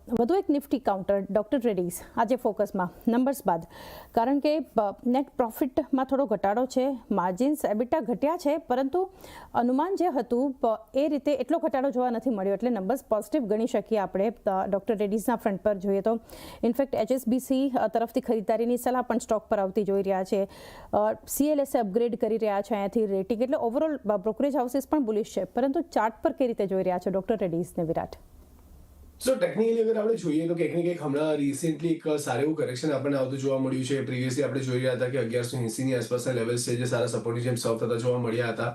વધુ એક Nifty counter doctor Reddy's આજે ફોકસમાં નંબર્સ બાદ, કારણ કે નેટ પ્રોફિટમાં થોડો ઘટાડો છે, માર્જિન્સ એબિટા ઘટ્યા છે, પરંતુ અનુમાન જે હતું એ રીતે એટલો ઘટાડો જોવા નથી મળ્યો, એટલે નંબર્સ પોઝિટિવ ગણી શકીએ આપણે ડોક્ટર રેડ્ડીઝના ફ્રન્ટ પર જોઈએ તો. ઇનફેક્ટ HSBC તરફથી ખરીદારીની સલાહ પણ સ્ટોક પર આવતી જોઈ રહ્યા છે. CLSA અપગ્રેડ કરી રહ્યા છે અહીંયાથી રેટિંગ, એટલે ઓવરઓલ બ્રોકરેજ હાઉસીસ પણ બુલિશ છે, પરંતુ ચાર્ટ પર કઈ રીતે જોઈ રહ્યા છે ડોક્ટર રેડ્ડીઝને વિરાટ? સો ટેકનિકલી અગર આપણે જોઈએ તો કંઈક ને કંઈક હમણાં રિસેન્ટલી એક સારું એવું કરેક્શન આપણને આવતું જોવા મળ્યું છે. પ્રીવિયસલી આપણે જોઈ રહ્યા હતા કે 1180 ની આસપાસના લેવલ્સ છે જે સારા સપોર્ટની જેમ સર્વ થતા જોવા મળ્યા હતા.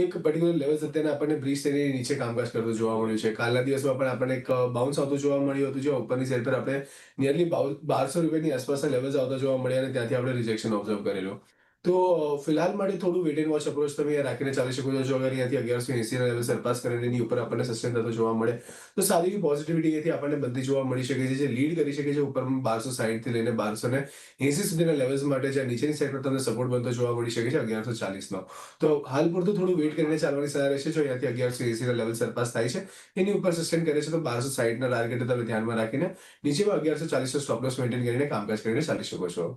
એક પર્ટિક્યુલર લેવલ્સ અત્યારે આપણને બ્રીચ થઈને નીચે કામકાજ કરતું જોવા મળ્યું છે. કાલના દિવસમાં પણ આપણને એક બાઉન્સ આવતું જોવા મળ્યું હતું, જે ઉપરની સાઈડ પર આપણે નિયરલી 1200 રૂપિયાની આસપાસના લેવલ્સ આવતા જોવા મળ્યા અને ત્યાંથી આપણે રિજેક્શન ઓબ્ઝર્વ કરેલું. તો ફિલહાલ માટે થોડું વેટ એન્ડ વોચ અપ્રોચ તમે રાખીને ચાલી શકો છો. જો અગર અહીંયાથી 1180 ના લેવલ સરપાસ કરીને એની ઉપર આપણને સસ્ટેન થતો જોવા મળે તો સારી એવી પોઝિટિવિટી અહીંયાથી આપણને બનતી જોવા મળી શકે છે, જે લીડ કરી શકે છે ઉપર 1260 થી લઈને 1280 સુધીના લેવલ્સ માટે, જ્યાં નીચેની સાઈડ પર તમને સપોર્ટ બનતો જોવા મળી શકે છે 1140 નો. તો હાલ પૂરતું થોડું વેટ કરીને ચાલવાની સલાહ રહેશે. જો અહીંયાથી 1180 ના લેવલ સરપાસ થાય છે, એની ઉપર સસ્ટેન કરે છે તો 1260 ના ટાર્ગેટ તમે ધ્યાનમાં રાખીને નીચેમાં 1140 નો સ્ટોપ લોસ મેન્ટેન કરીને કામકાજ કરીને ચાલી શકો છો.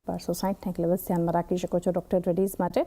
1260 લેવલ્સ ધ્યાનમાં રાખી શકો છો ડોક્ટર રેડ્ડીઝ માટે.